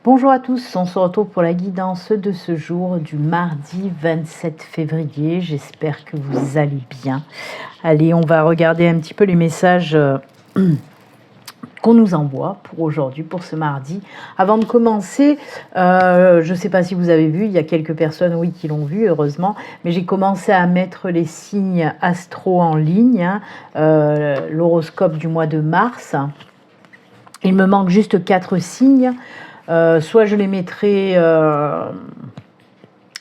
Bonjour à tous, on se retrouve pour la guidance de ce jour du mardi 27 février. J'espère que vous allez bien. Allez, on va regarder un petit peu les messages qu'on nous envoie pour aujourd'hui, pour ce mardi. Avant de commencer, je ne sais pas si vous avez vu, il y a quelques personnes, oui, qui l'ont vu, heureusement, mais j'ai commencé à mettre les signes astro en ligne, l'horoscope du mois de mars. Il me manque juste 4 signes. Soit je les mettrai...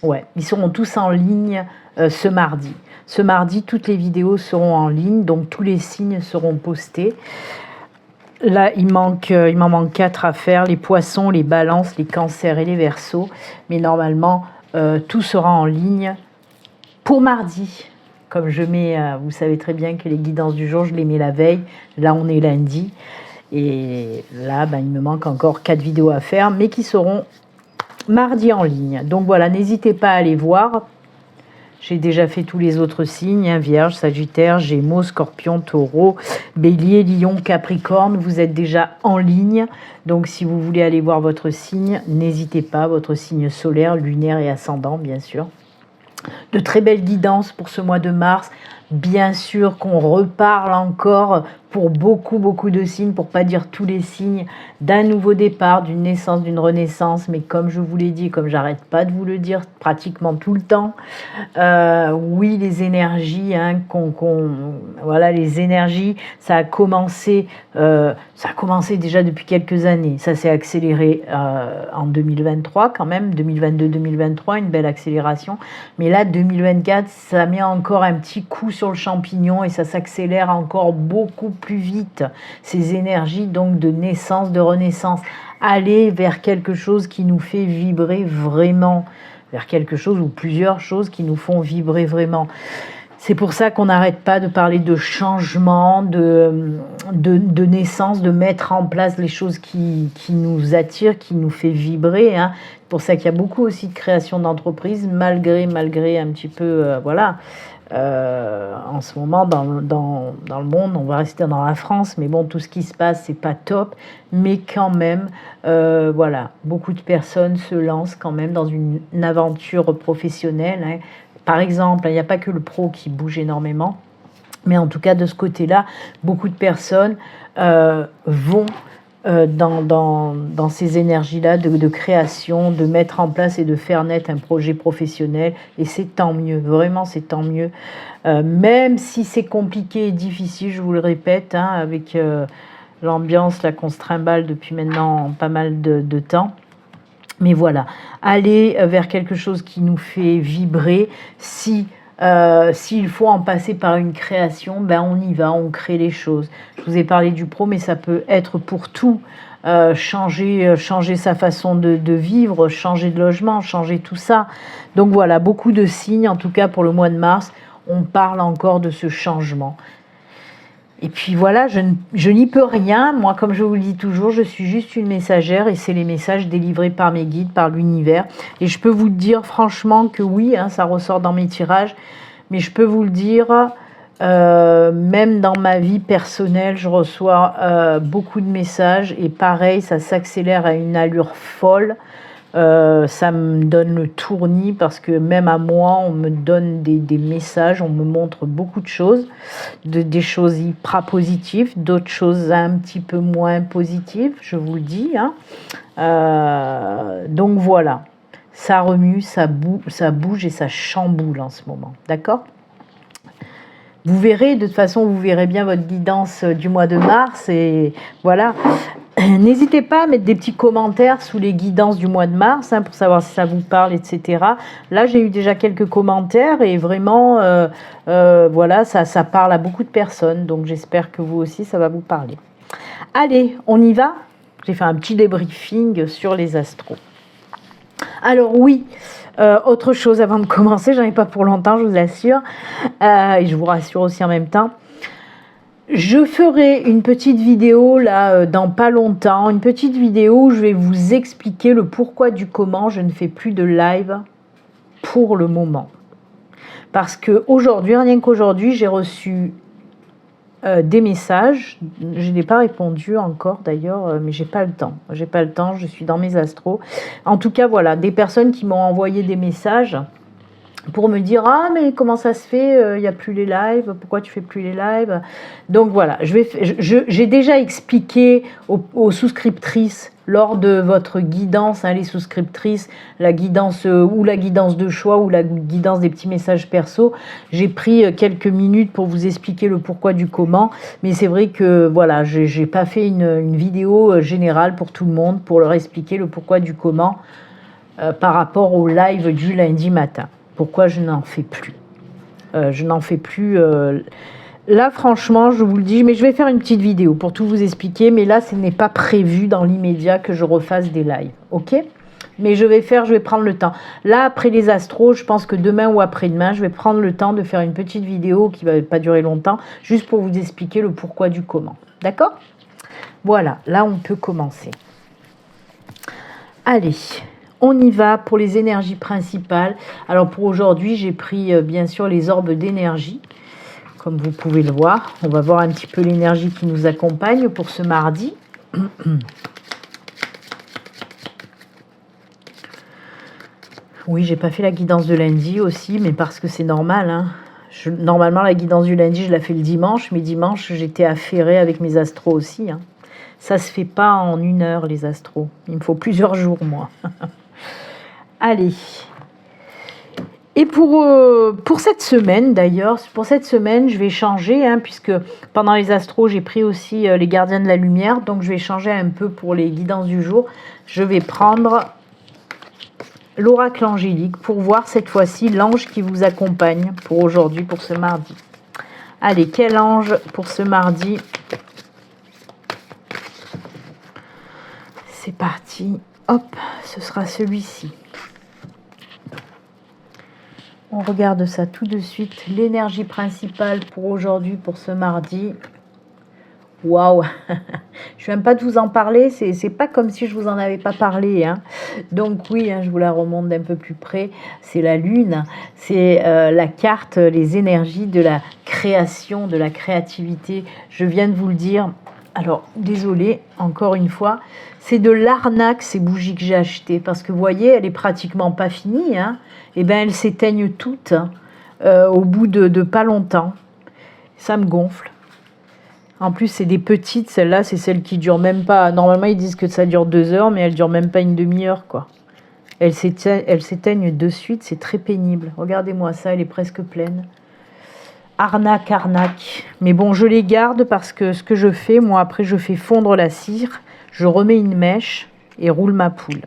ouais, ils seront tous en ligne ce mardi. Ce mardi, toutes les vidéos seront en ligne, donc tous les signes seront postés. Là, il m'en manque 4 à faire, les poissons, les balances, les cancers et les verseaux. Mais normalement, tout sera en ligne pour mardi. Comme je mets, vous savez très bien que les guidances du jour, je les mets la veille. Là, on est lundi. Et là, il me manque encore 4 vidéos à faire, mais qui seront mardi en ligne. Donc voilà, n'hésitez pas à aller voir. J'ai déjà fait tous les autres signes, Vierge, Sagittaire, Gémeaux, Scorpion, Taureau, Bélier, Lion, Capricorne. Vous êtes déjà en ligne. Donc si vous voulez aller voir votre signe, n'hésitez pas, votre signe solaire, lunaire et ascendant, bien sûr. De très belles guidances pour ce mois de mars. Bien sûr qu'on reparle encore pour beaucoup de signes, pour pas dire tous les signes, d'un nouveau départ, d'une naissance, d'une renaissance. Mais comme je vous l'ai dit, comme j'arrête pas de vous le dire pratiquement tout le temps, oui, les énergies, voilà, les énergies, ça a commencé déjà depuis quelques années. Ça s'est accéléré en 2023 quand même, 2022-2023, une belle accélération. Mais là, 2024, ça met encore un petit coup sur le champignon et ça s'accélère encore beaucoup plus vite. Ces énergies donc de naissance, de renaissance, aller vers quelque chose qui nous fait vibrer vraiment, vers quelque chose ou plusieurs choses qui nous font vibrer vraiment. C'est pour ça qu'on n'arrête pas de parler de changement, de naissance, de mettre en place les choses qui nous attirent, qui nous fait vibrer. C'est pour ça qu'il y a beaucoup aussi de création d'entreprises, malgré un petit peu, voilà. En ce moment, dans le monde, on va rester dans la France, mais bon, tout ce qui se passe, c'est pas top. Mais quand même, voilà, beaucoup de personnes se lancent quand même dans une aventure professionnelle. Par exemple, il n'y a pas que le pro qui bouge énormément, mais en tout cas, de ce côté-là, beaucoup de personnes vont dans ces énergies-là de création, de mettre en place et de faire naître un projet professionnel. Et c'est tant mieux, vraiment c'est tant mieux. Même si c'est compliqué et difficile, je vous le répète, avec l'ambiance là qu'on se trimballe depuis maintenant pas mal de temps. Mais voilà, aller vers quelque chose qui nous fait vibrer. S'il faut en passer par une création, on y va, on crée les choses. Je vous ai parlé du pro, mais ça peut être pour tout. Changer sa façon de vivre, changer de logement, changer tout ça. Donc voilà, beaucoup de signes, en tout cas pour le mois de mars, on parle encore de ce changement. Et puis voilà, je n'y peux rien. Moi, comme je vous le dis toujours, je suis juste une messagère et c'est les messages délivrés par mes guides, par l'univers. Et je peux vous dire franchement que oui, ça ressort dans mes tirages, mais je peux vous le dire, même dans ma vie personnelle, je reçois beaucoup de messages et pareil, ça s'accélère à une allure folle. Ça me donne le tournis parce que même à moi, on me donne des messages, on me montre beaucoup de choses, des choses hyper positives, d'autres choses un petit peu moins positives, je vous le dis. Donc voilà, ça remue, ça bouge et ça chamboule en ce moment, d'accord ? Vous verrez, de toute façon, vous verrez bien votre guidance du mois de mars et voilà. N'hésitez pas à mettre des petits commentaires sous les guidances du mois de mars pour savoir si ça vous parle, etc. Là, j'ai eu déjà quelques commentaires et vraiment, voilà, ça parle à beaucoup de personnes. Donc, j'espère que vous aussi, ça va vous parler. Allez, on y va. J'ai fait un petit débriefing sur les astros. Alors oui, autre chose avant de commencer, j'en ai pas pour longtemps, je vous assure. Et je vous rassure aussi en même temps. Je ferai une petite vidéo là dans pas longtemps, une petite vidéo où je vais vous expliquer le pourquoi du comment je ne fais plus de live pour le moment. Parce que aujourd'hui, rien qu'aujourd'hui, j'ai reçu des messages. Je n'ai pas répondu encore d'ailleurs, mais j'ai pas le temps. J'ai pas le temps, je suis dans mes astros. En tout cas, voilà, des personnes qui m'ont envoyé des messages pour me dire ah mais comment ça se fait, il n'y a plus les lives, pourquoi tu fais plus les lives. Donc voilà, j'ai déjà expliqué aux souscriptrices lors de votre guidance, hein, les souscriptrices, la guidance ou la guidance de choix ou la guidance des petits messages perso, j'ai pris quelques minutes pour vous expliquer le pourquoi du comment, mais c'est vrai que voilà, j'ai pas fait une vidéo générale pour tout le monde pour leur expliquer le pourquoi du comment par rapport au live du lundi matin. Pourquoi je n'en fais plus. Je n'en fais plus. Là, franchement, je vous le dis, mais je vais faire une petite vidéo pour tout vous expliquer. Mais là, ce n'est pas prévu dans l'immédiat que je refasse des lives. Ok? Mais je vais prendre le temps. Là, après les astros, je pense que demain ou après-demain, je vais prendre le temps de faire une petite vidéo qui ne va pas durer longtemps, juste pour vous expliquer le pourquoi du comment. D'accord? Voilà, là, on peut commencer. Allez. On y va pour les énergies principales. Alors pour aujourd'hui, j'ai pris bien sûr les orbes d'énergie, comme vous pouvez le voir. On va voir un petit peu l'énergie qui nous accompagne pour ce mardi. Oui, j'ai pas fait la guidance de lundi aussi, mais parce que c'est normal. Hein. Normalement, la guidance du lundi, je la fais le dimanche, mais dimanche, j'étais affairée avec mes astros aussi. Hein. Ça se fait pas en 1 heure, les astros. Il me faut plusieurs jours, moi. Allez. Et pour cette semaine, d'ailleurs, pour cette semaine, je vais changer, hein, puisque pendant les astros, j'ai pris aussi les gardiens de la lumière, donc je vais changer un peu pour les guidances du jour. Je vais prendre l'oracle angélique pour voir cette fois-ci l'ange qui vous accompagne pour aujourd'hui, pour ce mardi. Allez, quel ange pour ce mardi? C'est parti. Hop, ce sera celui-ci. On regarde ça tout de suite. L'énergie principale pour aujourd'hui, pour ce mardi. Waouh. Je ne viens pas de vous en parler. C'est pas comme si je vous en avais pas parlé. Hein. Donc oui, hein, je vous la remonte d'un peu plus près. C'est la lune. C'est la carte, les énergies de la création, de la créativité. Je viens de vous le dire. Alors, désolée, encore une fois. C'est de l'arnaque, ces bougies que j'ai achetées. Parce que vous voyez, elle est pratiquement pas finie. Hein. Et bien, elles s'éteignent toutes au bout de pas longtemps. Ça me gonfle. En plus, c'est des petites. Celles-là, c'est celles qui durent même pas. Normalement, ils disent que ça dure 2 heures, mais elles durent même pas une demi-heure, quoi. Elles s'éteignent de suite. C'est très pénible. Regardez-moi ça, elle est presque pleine. Arnaque, arnaque. Mais bon, je les garde parce que ce que je fais, moi, après, je fais fondre la cire. Je remets une mèche et roule ma poule.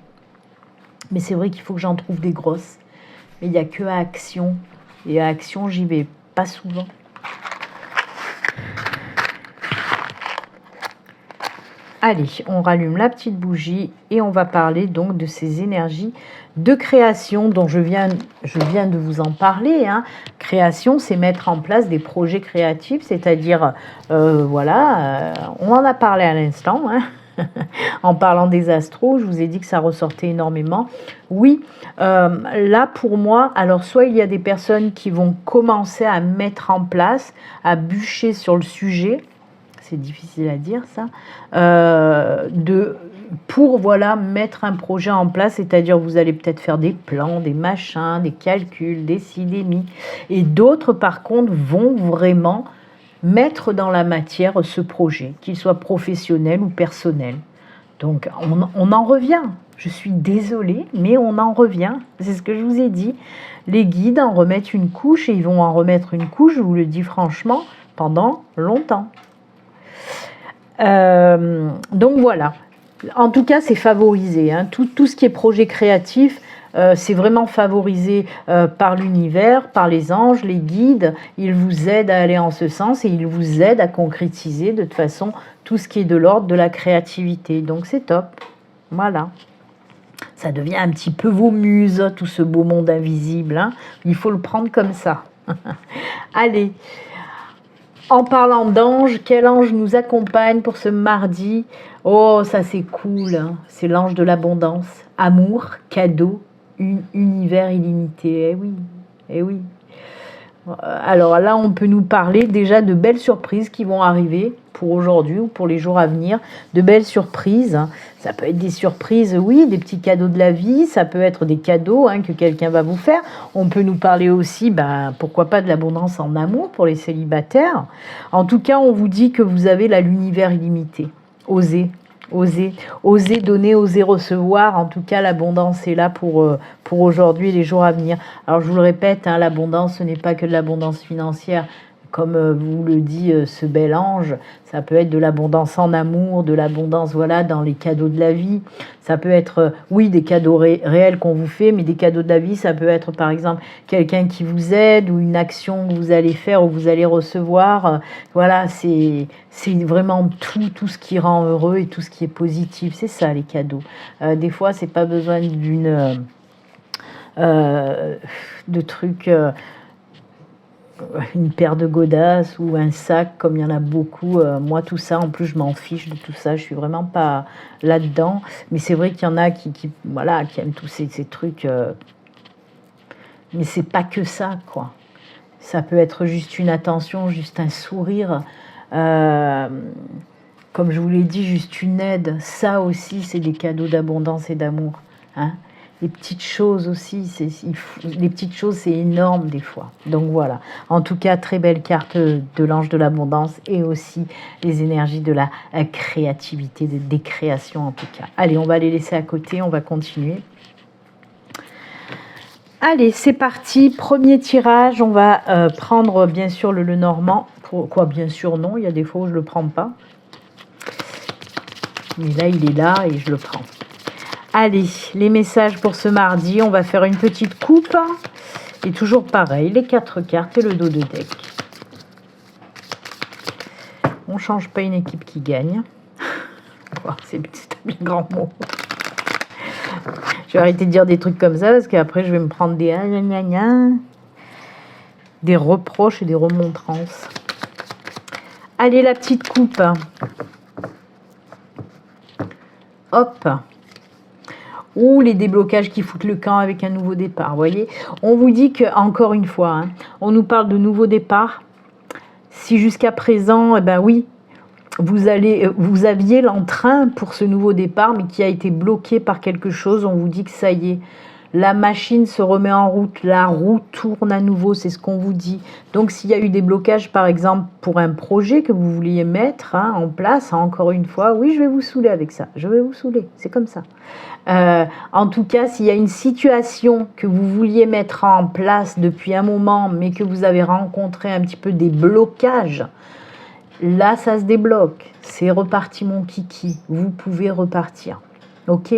Mais c'est vrai qu'il faut que j'en trouve des grosses. Mais il n'y a que à Action. Et à Action, j'y vais pas souvent. Allez, on rallume la petite bougie et on va parler donc de ces énergies de création dont je viens de vous en parler. Hein. Création, c'est mettre en place des projets créatifs, c'est-à-dire, voilà, on en a parlé à l'instant, hein. En parlant des astros, je vous ai dit que ça ressortait énormément. Oui, là pour moi, alors soit il y a des personnes qui vont commencer à mettre en place, à bûcher sur le sujet, c'est difficile à dire ça, pour voilà, mettre un projet en place, c'est-à-dire vous allez peut-être faire des plans, des machins, des calculs, des ci, des mi, et d'autres par contre vont vraiment mettre dans la matière ce projet, qu'il soit professionnel ou personnel. Donc on en revient, je suis désolée, mais on en revient, c'est ce que je vous ai dit. Les guides en remettent une couche et ils vont en remettre une couche, je vous le dis franchement, pendant longtemps. Donc voilà, en tout cas c'est favorisé, hein. Tout ce qui est projet créatif, c'est vraiment favorisé par l'univers, par les anges, les guides. Ils vous aident à aller en ce sens et ils vous aident à concrétiser de toute façon tout ce qui est de l'ordre de la créativité. Donc c'est top, voilà. Ça devient un petit peu vos muses, tout ce beau monde invisible, hein. Il faut le prendre comme ça. Allez. En parlant d'anges, quel ange nous accompagne pour ce mardi? Oh, ça c'est cool, hein. C'est l'ange de l'abondance. Amour, cadeau, univers illimité. Eh oui, eh oui. Alors là, on peut nous parler déjà de belles surprises qui vont arriver pour aujourd'hui ou pour les jours à venir. De belles surprises. Ça peut être des surprises, oui, des petits cadeaux de la vie. Ça peut être des cadeaux que quelqu'un va vous faire. On peut nous parler aussi, pourquoi pas, de l'abondance en amour pour les célibataires. En tout cas, on vous dit que vous avez l'univers illimité. Osez. Osez donner, osez recevoir. En tout cas, l'abondance est là pour aujourd'hui et les jours à venir. Alors, je vous le répète, l'abondance, ce n'est pas que de l'abondance financière. Comme vous le dit ce bel ange, ça peut être de l'abondance en amour, de l'abondance dans les cadeaux de la vie. Ça peut être, oui, des cadeaux réels qu'on vous fait, mais des cadeaux de la vie, ça peut être par exemple quelqu'un qui vous aide ou une action que vous allez faire ou vous allez recevoir. Voilà, c'est vraiment tout ce qui rend heureux et tout ce qui est positif. C'est ça les cadeaux. Des fois, c'est pas besoin de trucs... une paire de godasses ou un sac comme il y en a beaucoup. Moi tout ça, en plus je m'en fiche de tout ça, je suis vraiment pas là-dedans, mais c'est vrai qu'il y en a qui aiment tous ces trucs, mais c'est pas que ça quoi. Ça peut être juste une attention, juste un sourire, comme je vous l'ai dit, juste une aide. Ça aussi c'est des cadeaux d'abondance et d'amour, Les petites choses aussi, les petites choses, c'est énorme des fois. Donc voilà. En tout cas, très belle carte de l'ange de l'abondance et aussi les énergies de la créativité, des créations en tout cas. Allez, on va les laisser à côté, on va continuer. Allez, c'est parti. Premier tirage, on va prendre bien sûr le Normand. Pourquoi bien sûr non, il y a des fois où je ne le prends pas. Mais là, il est là et je le prends. Allez, les messages pour ce mardi, on va faire une petite coupe. Et toujours pareil, les 4 cartes et le dos de deck. On ne change pas une équipe qui gagne. C'est un bien grand mot. Je vais arrêter de dire des trucs comme ça parce qu'après je vais me prendre des reproches et des remontrances. Allez, la petite coupe. Hop. Ou les déblocages qui foutent le camp avec un nouveau départ. Vous voyez, on vous dit que, encore une fois, on nous parle de nouveau départ. Si jusqu'à présent, oui, vous aviez l'entrain pour ce nouveau départ, mais qui a été bloqué par quelque chose, on vous dit que ça y est, la machine se remet en route, la roue tourne à nouveau, c'est ce qu'on vous dit. Donc s'il y a eu des blocages, par exemple, pour un projet que vous vouliez mettre en place, encore une fois, oui, je vais vous saouler avec ça, je vais vous saouler, c'est comme ça. En tout cas, s'il y a une situation que vous vouliez mettre en place depuis un moment, mais que vous avez rencontré un petit peu des blocages, là, ça se débloque. C'est reparti, mon kiki. Vous pouvez repartir. OK ?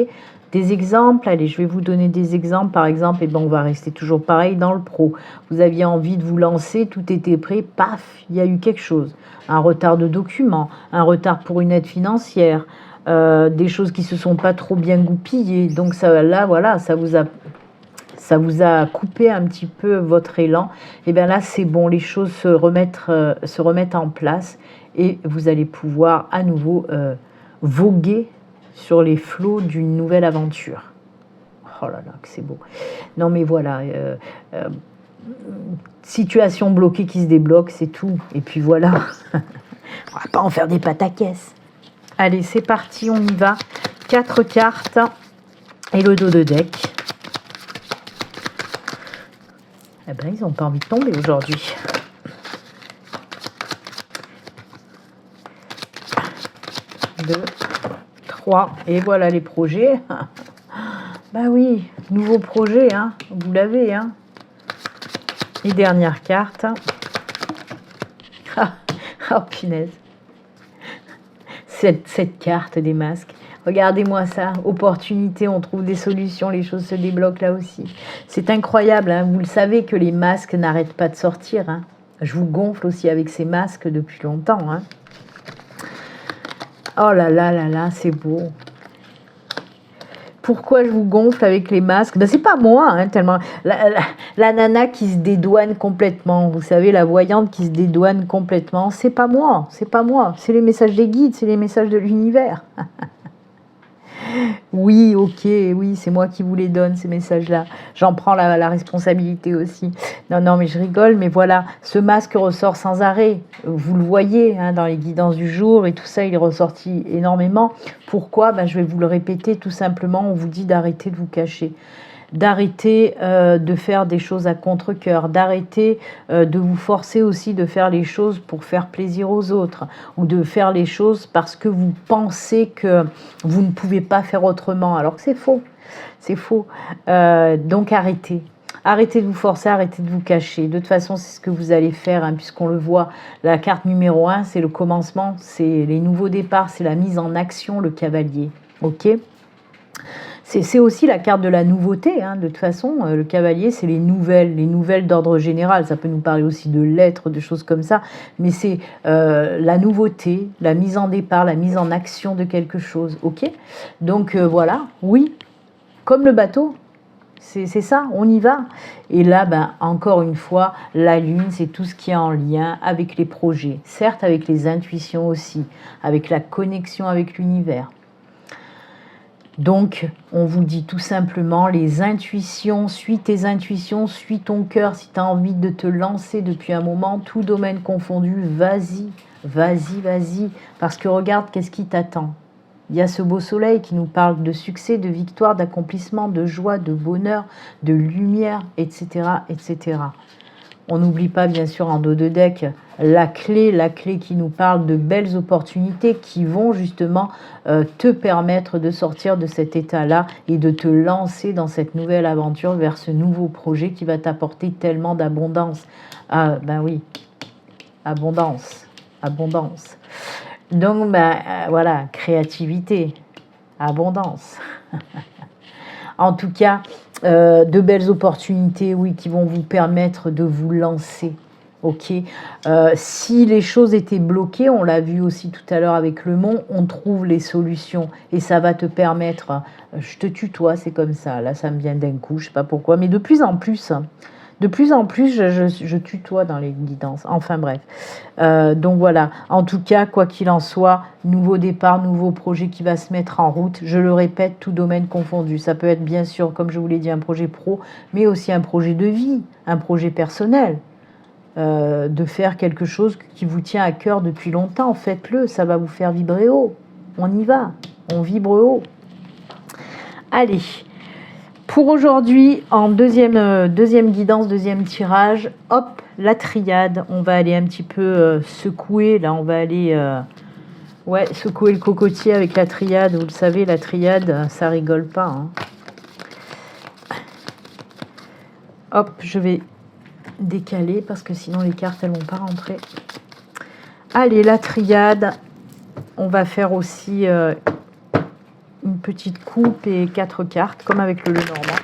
Des exemples, allez, je vais vous donner des exemples. Par exemple, on va rester toujours pareil dans le pro. Vous aviez envie de vous lancer, tout était prêt, paf, il y a eu quelque chose. Un retard de documents, un retard pour une aide financière, des choses qui se sont pas trop bien goupillées. Donc ça, là, voilà, ça vous a coupé un petit peu votre élan. Et bien là, c'est bon, les choses se remettent en place et vous allez pouvoir à nouveau voguer sur les flots d'une nouvelle aventure. Oh là là, que c'est beau. Non mais voilà, situation bloquée qui se débloque, c'est tout. Et puis voilà, on va pas en faire des pataquès. Allez, c'est parti, on y va. 4 cartes et le dos de deck. Eh ben, ils n'ont pas envie de tomber aujourd'hui. Deux, 3, et voilà les projets. Bah oui, nouveau projet, vous l'avez. Et dernière carte. Oh punaise. Cette carte des masques. Regardez-moi ça, opportunité, on trouve des solutions, les choses se débloquent là aussi. C'est incroyable, vous le savez que les masques n'arrêtent pas de sortir. Je vous gonfle aussi avec ces masques depuis longtemps. Oh là là là là, c'est beau. Pourquoi je vous gonfle avec les masques? C'est pas moi, tellement. La nana qui se dédouane complètement, vous savez, la voyante qui se dédouane complètement, c'est pas moi, c'est pas moi. C'est les messages des guides, c'est les messages de l'univers. Oui, ok, oui, c'est moi qui vous les donne, ces messages-là. J'en prends la responsabilité aussi. Non, non, mais je rigole, mais voilà, ce masque ressort sans arrêt. Vous le voyez hein, dans les guidances du jour et tout ça, il est ressorti énormément. Pourquoi? Ben, je vais vous le répéter tout simplement, on vous dit d'arrêter de vous cacher. D'arrêter de faire des choses à contre-cœur, d'arrêter de vous forcer aussi de faire les choses pour faire plaisir aux autres, ou de faire les choses parce que vous pensez que vous ne pouvez pas faire autrement, alors que c'est faux, c'est faux. Donc arrêtez. Arrêtez de vous forcer, arrêtez de vous cacher. De toute façon, c'est ce que vous allez faire, hein, puisqu'on le voit. La carte numéro 1, c'est le commencement, c'est les nouveaux départs, c'est la mise en action, le cavalier. Ok ? C'est aussi la carte de la nouveauté, hein, de toute façon. Le cavalier, c'est les nouvelles d'ordre général. Ça peut nous parler aussi de lettres, de choses comme ça. Mais c'est la nouveauté, la mise en départ, la mise en action de quelque chose. Ok ? Donc voilà, oui, comme le bateau. C'est ça, on y va. Et là, ben, encore une fois, la lune, c'est tout ce qui est en lien avec les projets. Certes, avec les intuitions aussi, avec la connexion avec l'univers. Donc, on vous dit tout simplement, les intuitions, suis tes intuitions, suis ton cœur. Si tu as envie de te lancer depuis un moment, tout domaine confondu, vas-y, vas-y, vas-y. Parce que regarde, qu'est-ce qui t'attend? Il y a ce beau soleil qui nous parle de succès, de victoire, d'accomplissement, de joie, de bonheur, de lumière, etc., etc. On n'oublie pas, bien sûr, en dos de deck, la clé qui nous parle de belles opportunités qui vont justement te permettre de sortir de cet état-là et de te lancer dans cette nouvelle aventure vers ce nouveau projet qui va t'apporter tellement d'abondance. Ah, ben oui, abondance, abondance. Donc, ben, voilà, créativité, abondance. En tout cas, de belles opportunités, oui, qui vont vous permettre de vous lancer. Ok. Si les choses étaient bloquées, on l'a vu aussi tout à l'heure avec le mont, on trouve les solutions et ça va te permettre. Je te tutoie, c'est comme ça. Là, ça me vient d'un coup, je sais pas pourquoi, mais de plus en plus. Je tutoie dans les guidances. Enfin bref. Donc voilà. En tout cas, quoi qu'il en soit, nouveau départ, nouveau projet qui va se mettre en route. Je le répète, tout domaine confondu. Ça peut être bien sûr, comme je vous l'ai dit, un projet pro, mais aussi un projet de vie, un projet personnel. De faire quelque chose qui vous tient à cœur depuis longtemps. Faites-le, ça va vous faire vibrer haut. On y va, on vibre haut. Allez. Pour aujourd'hui, en deuxième guidance, deuxième tirage, hop, la triade. On va aller un petit peu secouer, là, on va aller secouer le cocotier avec la triade. Vous le savez, la triade, ça rigole pas. Hein. Hop, je vais décaler parce que sinon les cartes, elles vont pas rentrer. Allez, la triade. On va faire aussi... une petite coupe et 4 cartes, comme avec le Lenormand.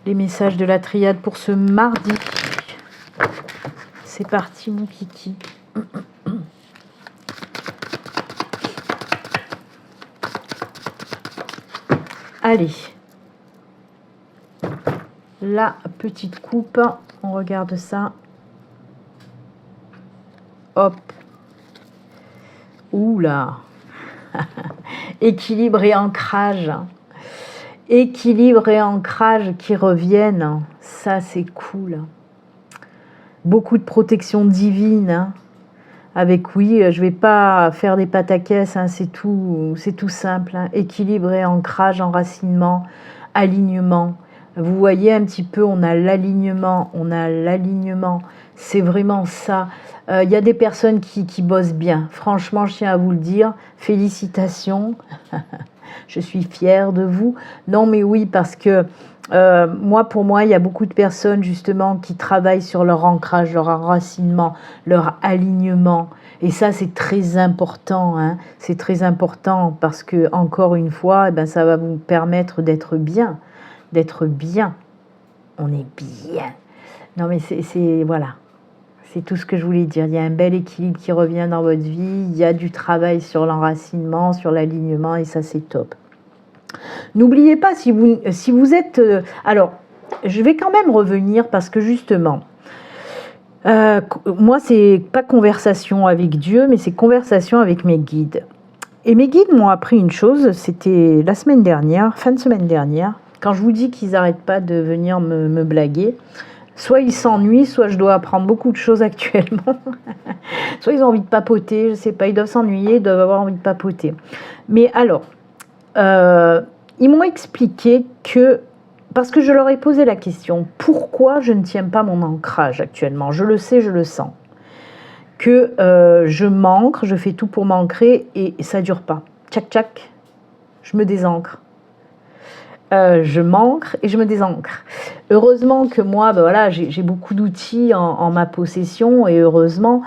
Les messages de la triade pour ce mardi. C'est parti, mon kiki. Allez. La petite coupe. On regarde ça. Hop. Oula. Équilibre et ancrage. Équilibre et ancrage qui reviennent. Ça, c'est cool. Beaucoup de protection divine. Hein. Avec, oui, je vais pas faire des pataquès. Hein, c'est tout simple. Hein. Équilibre et ancrage, enracinement, alignement. Vous voyez un petit peu, on a l'alignement. C'est vraiment ça. Il y a des personnes qui bossent bien. Franchement, je tiens à vous le dire. Félicitations. Je suis fière de vous. Non, mais oui, parce que pour moi, il y a beaucoup de personnes justement qui travaillent sur leur ancrage, leur enracinement, leur alignement. Et ça, c'est très important. Hein. C'est très important parce que, encore une fois, ça va vous permettre d'être bien. D'être bien. On est bien. Non, mais c'est voilà. C'est tout ce que je voulais dire. Il y a un bel équilibre qui revient dans votre vie. Il y a du travail sur l'enracinement, sur l'alignement, et ça, c'est top. N'oubliez pas, si vous êtes... alors, je vais quand même revenir parce que justement, moi, c'est pas conversation avec Dieu, mais c'est conversation avec mes guides. Et mes guides m'ont appris une chose, c'était la semaine dernière, fin de semaine dernière, quand je vous dis qu'ils n'arrêtent pas de venir me blaguer, soit ils s'ennuient, soit je dois apprendre beaucoup de choses actuellement, soit ils ont envie de papoter, je ne sais pas, ils doivent s'ennuyer, ils doivent avoir envie de papoter. Mais alors, ils m'ont expliqué que, parce que je leur ai posé la question, pourquoi je ne tiens pas mon ancrage actuellement? Je le sais, je le sens. Que je m'ancre, je fais tout pour m'ancrer et ça ne dure pas. Tchac tchac, je me désancre. Je m'ancre et je me désancre. Heureusement que moi, ben voilà, j'ai beaucoup d'outils en ma possession et heureusement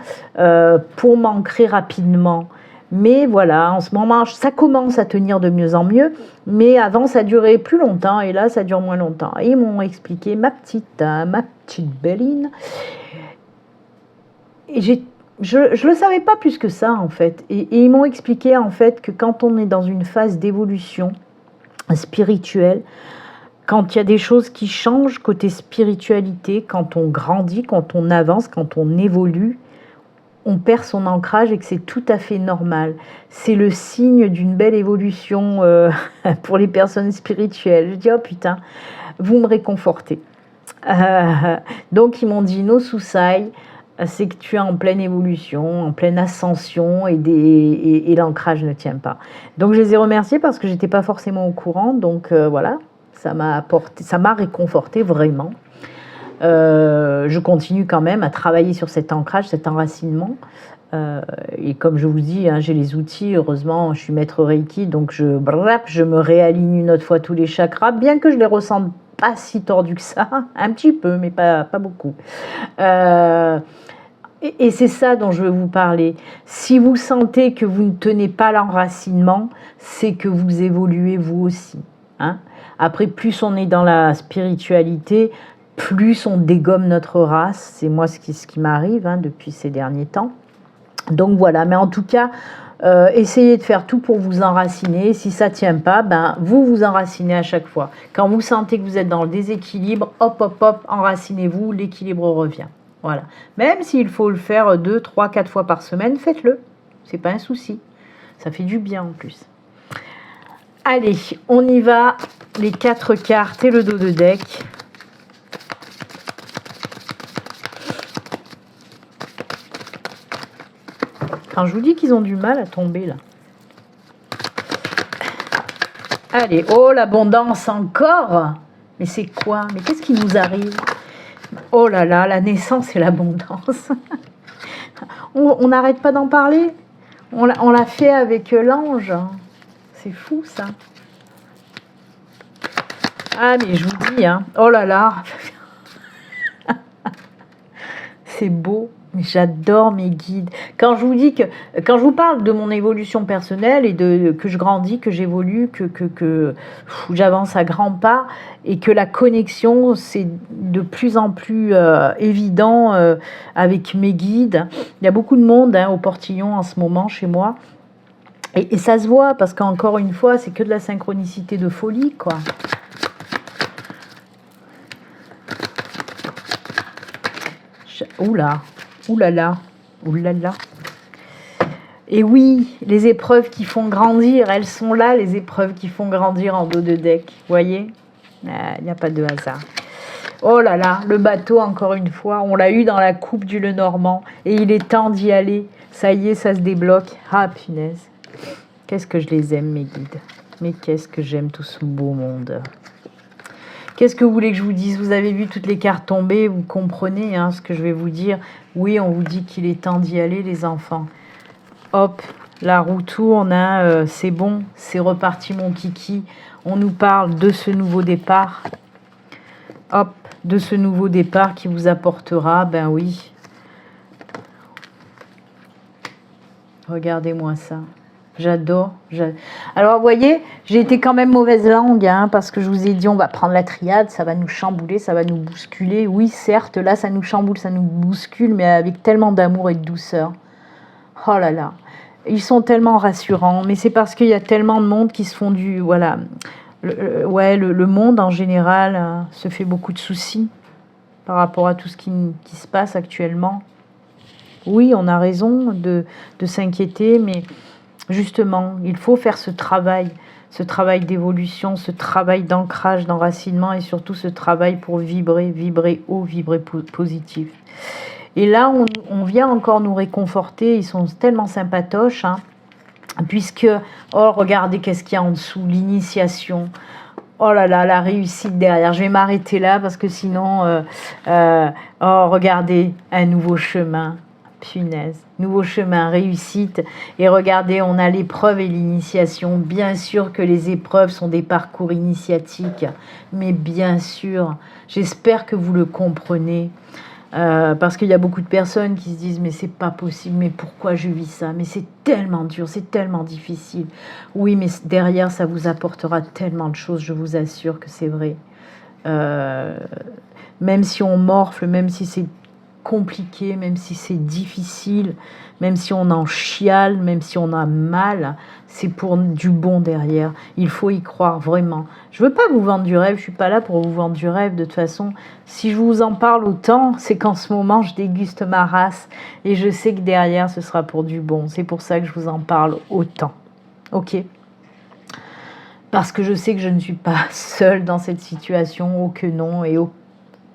pour m'ancrer rapidement. Mais voilà, en ce moment, ça commence à tenir de mieux en mieux, mais avant, ça durait plus longtemps et là, ça dure moins longtemps. Et ils m'ont expliqué, ma petite Belline, et je ne le savais pas plus que ça, en fait. Et ils m'ont expliqué, en fait, que quand on est dans une phase d'évolution spirituelle, quand il y a des choses qui changent côté spiritualité, quand on grandit, quand on avance, quand on évolue, on perd son ancrage et que c'est tout à fait normal. C'est le signe d'une belle évolution pour les personnes spirituelles. Je dis, oh putain, vous me réconfortez. Donc ils m'ont dit, no susai, c'est que tu es en pleine évolution, en pleine ascension et l'ancrage ne tient pas. Donc je les ai remerciés parce que je n'étais pas forcément au courant. Donc voilà, ça m'a réconforté vraiment. Je continue quand même à travailler sur cet ancrage, cet enracinement. Et comme je vous dis, hein, j'ai les outils, heureusement, je suis maître Reiki, donc je me réaligne une autre fois tous les chakras, bien que je les ressente pas si tordus que ça, un petit peu, mais pas beaucoup. Et c'est ça dont je veux vous parler. Si vous sentez que vous ne tenez pas l'enracinement, c'est que vous évoluez vous aussi. Hein. Après, plus on est dans la spiritualité, plus on dégomme notre race. C'est moi ce qui m'arrive depuis ces derniers temps. Donc voilà, mais en tout cas, essayez de faire tout pour vous enraciner. Si ça ne tient pas, vous vous enracinez à chaque fois. Quand vous sentez que vous êtes dans le déséquilibre, hop, hop, hop, enracinez-vous, l'équilibre revient. Voilà. Même s'il faut le faire 2, 3, 4 fois par semaine, faites-le. C'est pas un souci. Ça fait du bien en plus. Allez, on y va. Les 4 cartes et le dos de deck. Quand je vous dis qu'ils ont du mal à tomber là. Allez, oh l'abondance encore. Mais c'est quoi? Mais qu'est-ce qui nous arrive? Oh là là, la naissance et l'abondance. On n'arrête pas d'en parler. On l'a fait avec l'ange. C'est fou ça. Ah mais je vous dis, hein. Oh là là. C'est beau. Mais j'adore mes guides. Quand je vous parle de mon évolution personnelle et que je grandis, que j'évolue, que j'avance à grands pas et que la connexion c'est de plus en plus évident avec mes guides. Il y a beaucoup de monde au portillon en ce moment chez moi et ça se voit parce qu'encore une fois c'est que de la synchronicité de folie quoi. Oula. Oulala, oulala. Et oui, les épreuves qui font grandir, elles sont là, les épreuves qui font grandir en dos de deck. Vous voyez, il n'y a pas de hasard. Oh là là, le bateau, encore une fois, on l'a eu dans la coupe du Lenormand. Et il est temps d'y aller. Ça y est, ça se débloque. Ah, punaise. Qu'est-ce que je les aime, mes guides. Mais qu'est-ce que j'aime tout ce beau monde. Qu'est-ce que vous voulez que je vous dise? Vous avez vu toutes les cartes tomber, vous comprenez ce que je vais vous dire. Oui, on vous dit qu'il est temps d'y aller, les enfants. Hop, la roue tourne, c'est bon, c'est reparti mon kiki. On nous parle de ce nouveau départ. Hop, de ce nouveau départ qui vous apportera, ben oui. Regardez-moi ça. J'adore. Alors, vous voyez, j'ai été quand même mauvaise langue, parce que je vous ai dit, on va prendre la triade, ça va nous chambouler, ça va nous bousculer. Oui, certes, là, ça nous chamboule, ça nous bouscule, mais avec tellement d'amour et de douceur. Oh là là. Ils sont tellement rassurants, mais c'est parce qu'il y a tellement de monde qui se font du... Voilà. Le monde, en général, se fait beaucoup de soucis par rapport à tout ce qui se passe actuellement. Oui, on a raison de s'inquiéter, mais... Justement, il faut faire ce travail d'évolution, ce travail d'ancrage, d'enracinement et surtout ce travail pour vibrer, vibrer haut, vibrer positif. Et là, on vient encore nous réconforter, ils sont tellement sympatoches, hein, puisque, oh, regardez qu'est-ce qu'il y a en dessous, l'initiation. Oh là là, la réussite derrière. Je vais m'arrêter là parce que sinon, oh, regardez, un nouveau chemin. Punaise, nouveau chemin, réussite. Et regardez, on a l'épreuve et l'initiation. Bien sûr que les épreuves sont des parcours initiatiques, mais bien sûr, j'espère que vous le comprenez. Parce qu'il y a beaucoup de personnes qui se disent mais c'est pas possible, mais pourquoi je vis ça, mais c'est tellement dur, c'est tellement difficile. Oui, mais derrière ça vous apportera tellement de choses, je vous assure que c'est vrai. Même si on morfle, même si c'est compliqué, même si c'est difficile, même si on en chiale, même si on a mal, c'est pour du bon derrière. Il faut y croire vraiment. Je veux pas vous vendre du rêve, je suis pas là pour vous vendre du rêve. De toute façon, si je vous en parle autant, c'est qu'en ce moment, je déguste ma race et je sais que derrière, ce sera pour du bon. C'est pour ça que je vous en parle autant. Ok ? Parce que je sais que je ne suis pas seule dans cette situation, oh que non, et oh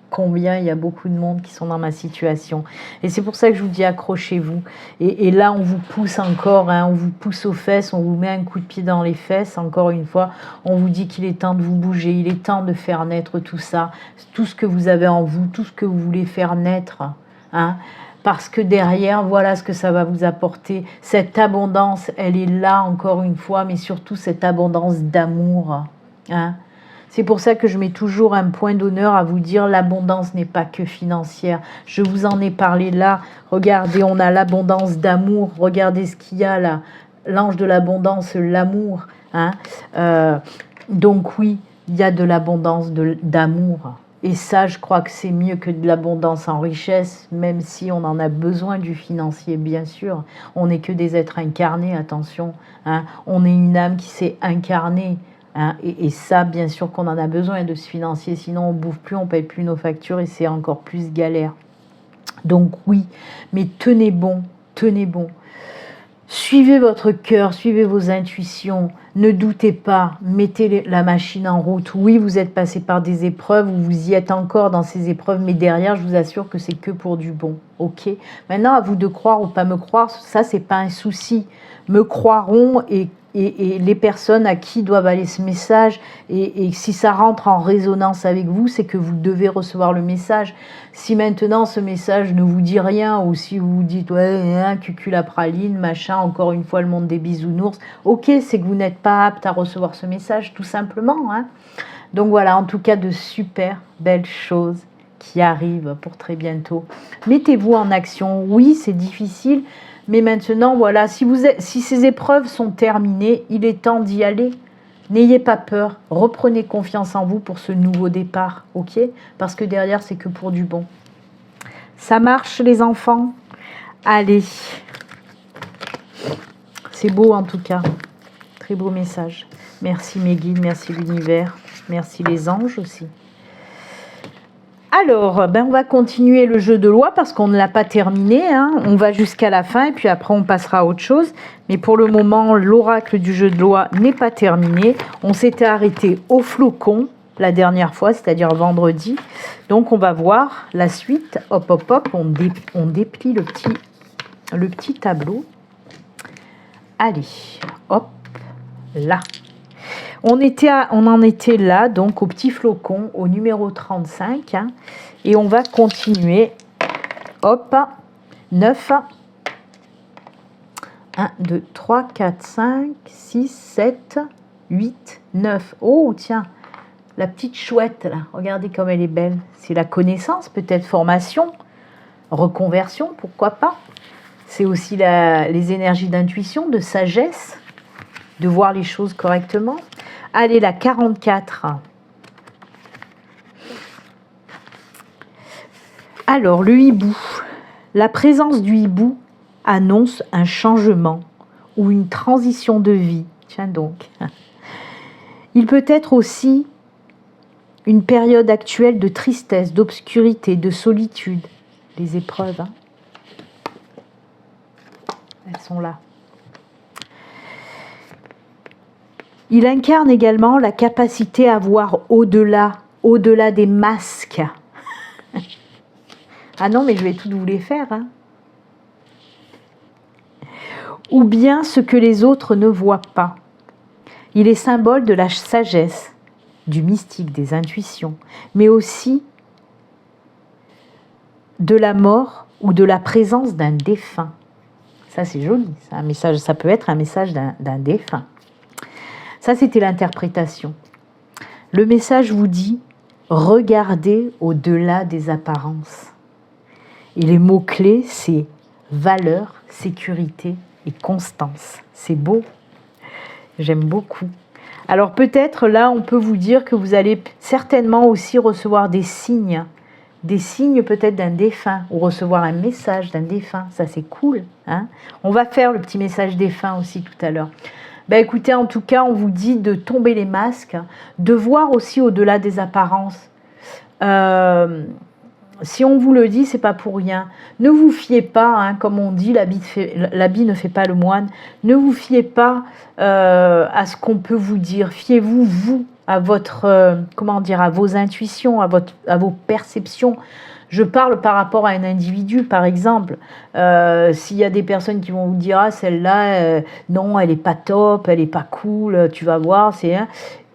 combien il y a beaucoup de monde qui sont dans ma situation. Et c'est pour ça que je vous dis accrochez-vous. Et là, on vous pousse encore, hein, on vous pousse aux fesses, on vous met un coup de pied dans les fesses, encore une fois, on vous dit qu'il est temps de vous bouger, il est temps de faire naître tout ça, tout ce que vous avez en vous, tout ce que vous voulez faire naître, hein, parce que derrière, voilà ce que ça va vous apporter. Cette abondance, elle est là, encore une fois, mais surtout cette abondance d'amour, hein. C'est pour ça que je mets toujours un point d'honneur à vous dire l'abondance n'est pas que financière. Je vous en ai parlé là. Regardez, on a l'abondance d'amour. Regardez ce qu'il y a là. L'ange de l'abondance, l'amour. Hein. Donc oui, il y a de l'abondance d'amour. Et ça, je crois que c'est mieux que de l'abondance en richesse, même si on en a besoin du financier, bien sûr. On n'est que des êtres incarnés, attention. Hein. On est une âme qui s'est incarnée. Hein, et ça, bien sûr qu'on en a besoin de ce financier, sinon on ne bouffe plus, on ne paye plus nos factures et c'est encore plus galère. Donc oui, mais tenez bon, tenez bon. Suivez votre cœur, suivez vos intuitions, ne doutez pas, mettez la machine en route. Oui, vous êtes passé par des épreuves, vous y êtes encore dans ces épreuves, mais derrière, je vous assure que c'est que pour du bon. Ok ? Maintenant, à vous de croire ou pas me croire, ça, c'est pas un souci. Me croiront et les personnes à qui doivent aller ce message, et si ça rentre en résonance avec vous, c'est que vous devez recevoir le message. Si maintenant ce message ne vous dit rien, ou si vous vous dites ouais, cucul la praline, machin, encore une fois le monde des bisounours, ok, c'est que vous n'êtes pas apte à recevoir ce message, tout simplement. Hein. Donc voilà, en tout cas de super belles choses qui arrivent pour très bientôt. Mettez-vous en action, oui c'est difficile, mais maintenant, voilà, si ces épreuves sont terminées, il est temps d'y aller. N'ayez pas peur, reprenez confiance en vous pour ce nouveau départ, ok ? Parce que derrière, c'est que pour du bon. Ça marche, les enfants ? Allez. C'est beau, en tout cas. Très beau message. Merci mes guides, merci l'univers, merci les anges aussi. Alors, on va continuer le jeu de loi parce qu'on ne l'a pas terminé. Hein. On va jusqu'à la fin et puis après on passera à autre chose. Mais pour le moment, l'oracle du jeu de loi n'est pas terminé. On s'était arrêté au flocon la dernière fois, c'est-à-dire vendredi. Donc on va voir la suite. Hop, hop, hop, on déplie le petit tableau. Allez, hop, là. On en était là, donc au petit flocon, au numéro 35. Hein, et on va continuer. Hop, 9. 1, 2, 3, 4, 5, 6, 7, 8, 9. Oh, tiens, la petite chouette, là. Regardez comme elle est belle. C'est la connaissance, peut-être formation, reconversion, pourquoi pas. C'est aussi les énergies d'intuition, de sagesse, de voir les choses correctement. Allez, la 44. Alors, le hibou. La présence du hibou annonce un changement ou une transition de vie. Tiens donc. Il peut être aussi une période actuelle de tristesse, d'obscurité, de solitude. Les épreuves, hein. Elles sont là. Il incarne également la capacité à voir au-delà, au-delà des masques. Ah non, mais je vais tout vous les faire. Hein. Ou bien ce que les autres ne voient pas. Il est symbole de la sagesse, du mystique, des intuitions, mais aussi de la mort ou de la présence d'un défunt. Ça, c'est joli. Un message, ça peut être un message d'un défunt. Ça, c'était l'interprétation. Le message vous dit « Regardez au-delà des apparences ». Et les mots-clés, c'est valeur, sécurité et constance. C'est beau. J'aime beaucoup. Alors peut-être là, on peut vous dire que vous allez certainement aussi recevoir des signes peut-être d'un défunt, ou recevoir un message d'un défunt. Ça, c'est cool. Hein, on va faire le petit message défunt aussi tout à l'heure. Ben écoutez, en tout cas, on vous dit de tomber les masques, de voir aussi au-delà des apparences. Si on vous le dit, c'est pas pour rien. Ne vous fiez pas, hein, comme on dit, l'habit ne fait pas le moine. Ne vous fiez pas à ce qu'on peut vous dire. Fiez-vous, vous, à votre, comment dire, à vos intuitions, à vos perceptions. Je parle par rapport à un individu, par exemple. S'il y a des personnes qui vont vous dire, ah, celle-là, non, elle n'est pas top, elle n'est pas cool, tu vas voir, c'est... Hein.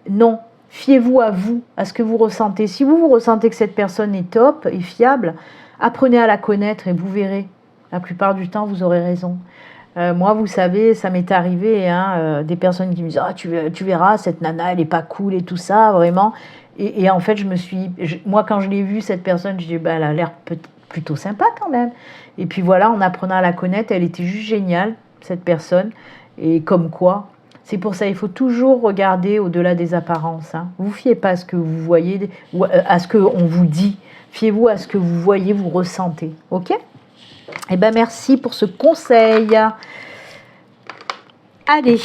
Non, fiez-vous à vous, à ce que vous ressentez. Si vous ressentez que cette personne est top et fiable, apprenez à la connaître et vous verrez. La plupart du temps, vous aurez raison. Moi, vous savez, ça m'est arrivé, hein, des personnes qui me disent « Ah, tu verras, cette nana, elle n'est pas cool et tout ça, vraiment. » Et en fait, moi, quand je l'ai vue, cette personne, je dis bah, « Elle a l'air plutôt sympa quand même. » Et puis voilà, en apprenant à la connaître, elle était juste géniale, cette personne. Et comme quoi, c'est pour ça, il faut toujours regarder au-delà des apparences. Hein. Vous ne fiez pas à ce que vous voyez, à ce qu'on vous dit. Fiez-vous à ce que vous voyez, vous ressentez. OK ? Eh bien, merci pour ce conseil. Allez,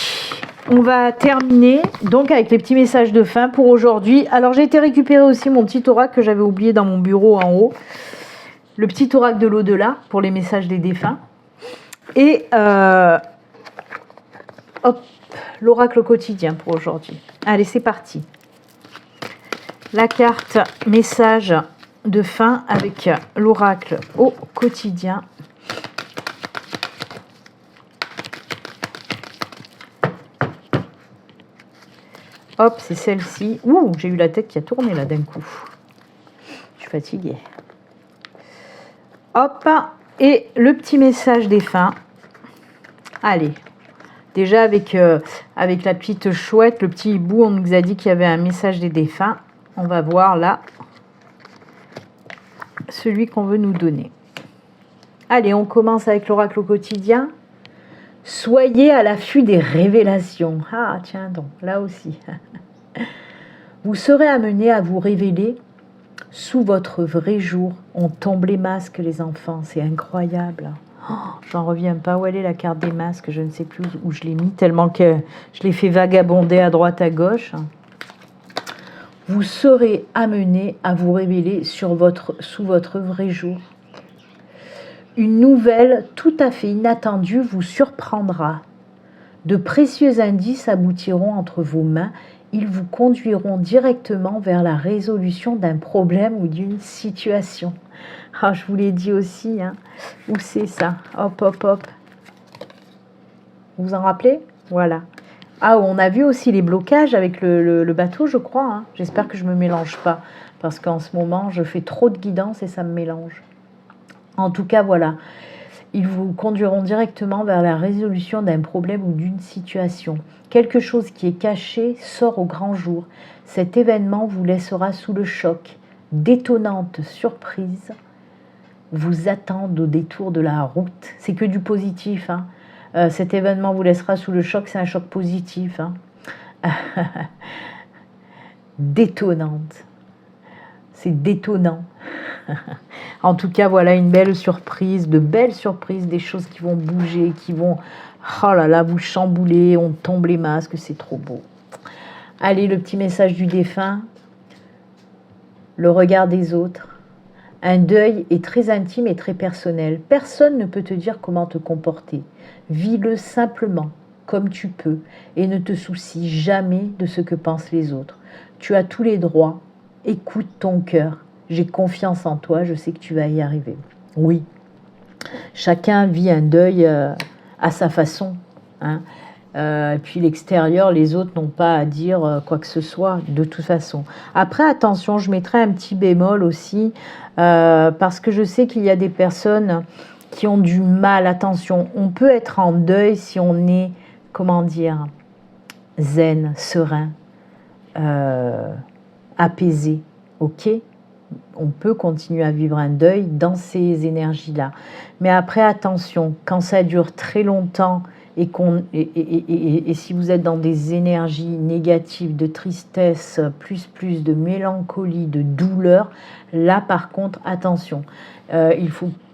on va terminer donc avec les petits messages de fin pour aujourd'hui. Alors, j'ai été récupérer aussi mon petit oracle que j'avais oublié dans mon bureau en haut. Le petit oracle de l'au-delà pour les messages des défunts. Et hop, l'oracle quotidien pour aujourd'hui. Allez, c'est parti. La carte message de fin avec l'oracle au quotidien. Hop, c'est celle-ci. Ouh, j'ai eu la tête qui a tourné là d'un coup. Je suis fatiguée. Hop, et le petit message des fins. Allez, déjà avec la petite chouette, le petit hibou, on nous a dit qu'il y avait un message des défunts. On va voir là celui qu'on veut nous donner. Allez, on commence avec l'oracle au quotidien. Soyez à l'affût des révélations. Ah, tiens donc, là aussi. Vous serez amené à vous révéler sous votre vrai jour. On tombe les masques, les enfants. C'est incroyable. Oh, j'en reviens pas. Où elle est la carte des masques? Je ne sais plus où je l'ai mis, tellement que je l'ai fait vagabonder à droite, à gauche. Vous serez amené à vous révéler sous votre vrai jour. Une nouvelle tout à fait inattendue vous surprendra. De précieux indices aboutiront entre vos mains. Ils vous conduiront directement vers la résolution d'un problème ou d'une situation. Ah, je vous l'ai dit aussi, hein. Où c'est ça? Hop, hop, hop. Vous vous en rappelez? Voilà. Ah, on a vu aussi les blocages avec le bateau, je crois. Hein. J'espère que je ne me mélange pas. Parce qu'en ce moment, je fais trop de guidance et ça me mélange. En tout cas, voilà. Ils vous conduiront directement vers la résolution d'un problème ou d'une situation. Quelque chose qui est caché sort au grand jour. Cet événement vous laissera sous le choc. D'étonnantes surprises vous attendent au détour de la route. C'est que du positif. Hein. Cet événement vous laissera sous le choc, c'est un choc positif. Hein. Détonnante. C'est détonnant. En tout cas, voilà une belle surprise, de belles surprises, des choses qui vont bouger, qui vont, oh là là, vous chambouler, on tombe les masques, c'est trop beau. Allez, le petit message du défunt, le regard des autres. Un deuil est très intime et très personnel. Personne ne peut te dire comment te comporter. Vis-le simplement, comme tu peux et ne te soucie jamais de ce que pensent les autres. Tu as tous les droits, écoute ton cœur, j'ai confiance en toi, je sais que tu vas y arriver. Oui, chacun vit un deuil à sa façon, hein. Et puis l'extérieur, les autres n'ont pas à dire quoi que ce soit, de toute façon. Après, attention, je mettrai un petit bémol aussi, parce que je sais qu'il y a des personnes qui ont du mal. Attention, on peut être en deuil si on est, comment dire, zen, serein, apaisé, ok ? On peut continuer à vivre un deuil dans ces énergies-là. Mais après, attention, quand ça dure très longtemps, et si vous êtes dans des énergies négatives, de tristesse, plus de mélancolie, de douleur, là par contre, attention.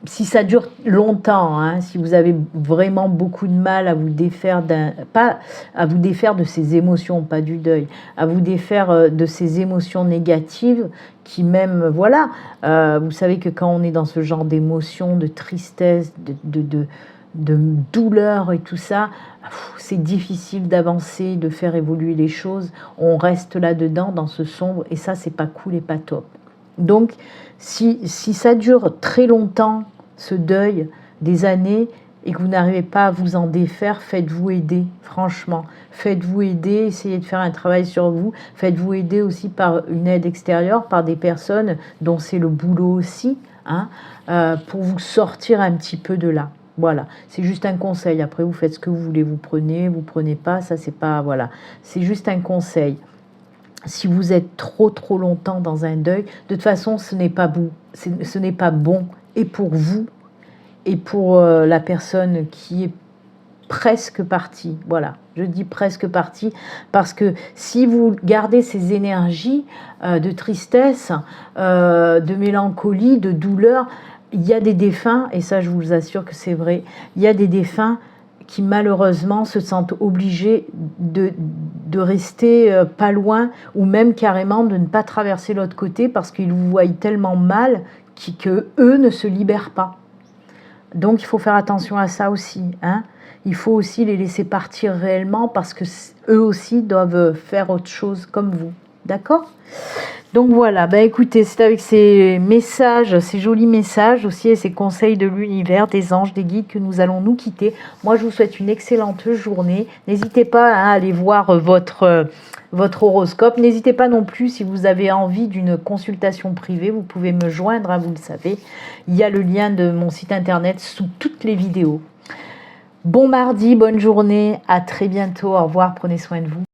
Si ça dure longtemps, hein, si vous avez vraiment beaucoup de mal à vous défaire pas à vous défaire de ces émotions, pas du deuil, à vous défaire de ces émotions négatives qui même, voilà, vous savez que quand on est dans ce genre d'émotions, de tristesse, de douleur et tout ça, c'est difficile d'avancer, de faire évoluer les choses. On reste là-dedans, dans ce sombre, et ça, c'est pas cool et pas top. Donc, si ça dure très longtemps, ce deuil, des années, et que vous n'arrivez pas à vous en défaire, faites-vous aider, franchement. Faites-vous aider, essayez de faire un travail sur vous. Faites-vous aider aussi par une aide extérieure, par des personnes dont c'est le boulot aussi, hein, pour vous sortir un petit peu de là. Voilà, c'est juste un conseil. Après, vous faites ce que vous voulez, vous prenez pas, ça c'est pas, voilà. C'est juste un conseil. Si vous êtes trop longtemps dans un deuil, de toute façon, ce n'est pas bon. Ce n'est pas bon, et pour vous, et pour la personne qui est presque partie. Voilà, je dis presque partie, parce que si vous gardez ces énergies de tristesse, de mélancolie, de douleur, il y a des défunts, et ça je vous assure que c'est vrai, il y a des défunts qui malheureusement se sentent obligés de rester pas loin, ou même carrément de ne pas traverser l'autre côté parce qu'ils vous voient tellement mal qu'eux ne se libèrent pas. Donc il faut faire attention à ça aussi, hein. Il faut aussi les laisser partir réellement, parce que eux aussi doivent faire autre chose comme vous. D'accord ? Donc voilà, bah écoutez, c'est avec ces messages, ces jolis messages aussi, et ces conseils de l'univers, des anges, des guides, que nous allons nous quitter. Moi, je vous souhaite une excellente journée. N'hésitez pas à aller voir votre horoscope. N'hésitez pas non plus, si vous avez envie d'une consultation privée, vous pouvez me joindre, hein, vous le savez. Il y a le lien de mon site internet sous toutes les vidéos. Bon mardi, bonne journée, à très bientôt, au revoir, prenez soin de vous.